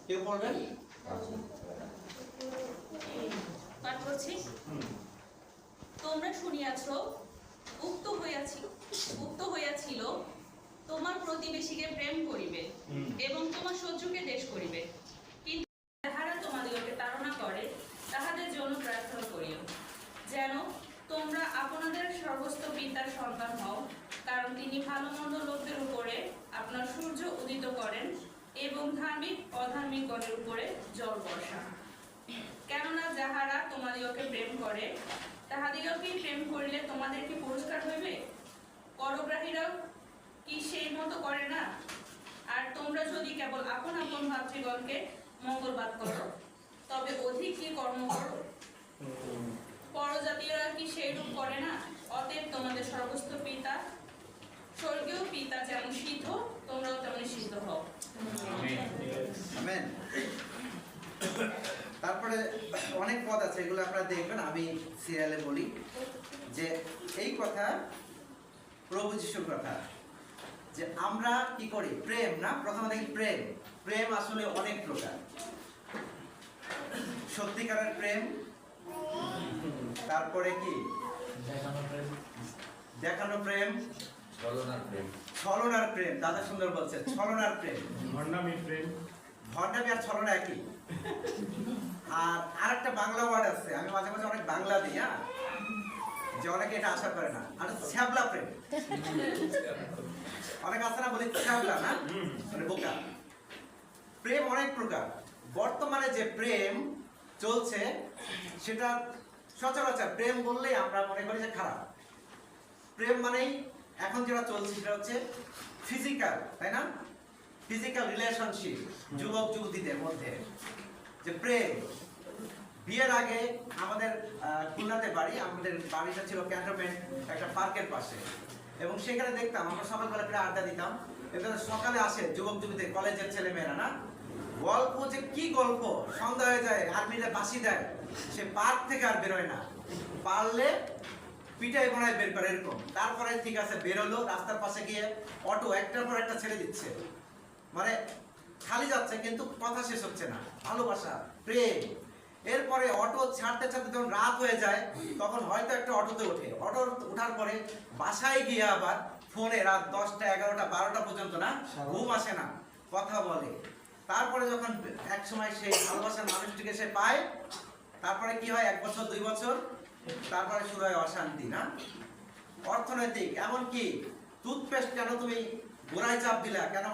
কেউ পড়বেন? পাঠ করছি। তোমরা শুনিয়াছ, উক্ত হইয়াছিল তোমার প্রতিবেশীকে প্রেম করিবে এবং তোমার শত্রুকে দেশ করিবে। কিন্তু যাহারা তোমাদিগকে তাড়না করে তাহাদের জন্য প্রার্থনা করিও, যেন তোমরা আপনাদের সর্বস্ত পিতার সন্তান হও, কারণ তিনি ভালো মন্দ লোকদের উপরে আপনার সূর্য উদিত করেন এবং ধার্মিক অধার্মিক গণের উপরে জল বর্ষান। কেননা যাহারা তোমাদিগকে প্রেম করে তাহাদিগকে প্রেম করিলে তোমাদের কি পুরস্কার হইবে? করগ্রাহীরাও কি সেই মতো করে না? আর তোমরা যদি কেবল আপন আপন ভাতৃগণকে মঙ্গলবাদ করো, তবে অধিক কি কর্ম করো? পরজাতীয়রা কি সেইরূপ করে না? অতএব তোমাদের সর্বস্ত পিতা স্বর্গীয় পিতা যেমন সিদ্ধ, তোমরাও তেমনি সিদ্ধ হও। আমেন। তারপরে অনেক পদ আছে, এগুলো আপনারা দেখবেন। আমি সিরিয়ালে বলি যে এই কথা প্রভু যিশুর কথা, যে আমরা কি করি প্রেম, না প্রথমে দেখি প্রেম। প্রেম আসলে অনেক প্রকার। সত্যিকারের প্রেম, তারপরে কি দেখানো প্রেম, ছলনার প্রেম। দাদা সুন্দর বলছে, ছলনার প্রেম, ভণ্ডামি প্রেম। ভণ্ডামি আর ছলনা একই। আর আরেকটা বাংলা ওয়ার্ড আছে, আমি মাঝে মাঝে অনেক বাংলা দিই, হ্যাঁ, যে অনেকে এটা আশা করে না। আর ছ্যাবলা প্রেম, অনেক আছে না, বলি ছ্যাবলা, না মানে বোকা। প্রেম অনেক প্রকার। বর্তমানে যে প্রেম চলছে সেটা সচরাচর প্রেম বললেই আমরা মনে করি যে খারাপ। প্রেম মানেই এখন যেটা চলছে সেটা হচ্ছে ফিজিক্যাল, তাই না? ফিজিক্যাল রিলেশনশিপ যুবক যুবতীদের মধ্যে যে প্রেম। বিয়ের আগে আমাদের খুলনাতে বাড়ি, আমাদের বাড়িটা ছিল ক্যান্টনমেন্ট একটা পার্কের পাশে, এবং সেখানে দেখতাম আমরা সকালবেলা প্রায় আড্ডা দিতাম। এখানে সকালে আসে যুবক যুবতীদের, কলেজের ছেলে মেয়েরা, না গল্প, যে কি গল্প, সন্ধ্যা হয়ে যায়, আর্মিরা বাসি দেয়, সে পার্ক থেকে আর বেরোয় না, পারলে পিঠাই বানায় বের করে এরকম। তারপরে ঠিক আছে বেরোলো, রাস্তার পাশে গিয়ে অটো একটার পর একটা ছেড়ে দিচ্ছে, মানে খালি যাচ্ছে কিন্তু কথা শেষ হচ্ছে না, ভালোবাসা, প্রেম। এরপরে অটো ছাড়তে ছাড়তে যখন রাত হয়ে যায় তখন হয়তো একটা অটোতে ওঠে, অটো ওঠার পরে বাসায় গিয়ে আবার ফোনে রাত 10টা 11টা 12টা পর্যন্ত, না ঘুম আসে না, কথা বলে। তারপরে যখন এক সময় সেই ভালোবাসার মানুষটিকে সে পায়, তারপরে কি হয়, 1 বছর 2 বছর, তারপরে শুরু হয় অশান্তি, না অর্থনৈতিক। এমনকি টুথপেস্ট কেন তুমি গোড়ায় চাপ দিলা, কেন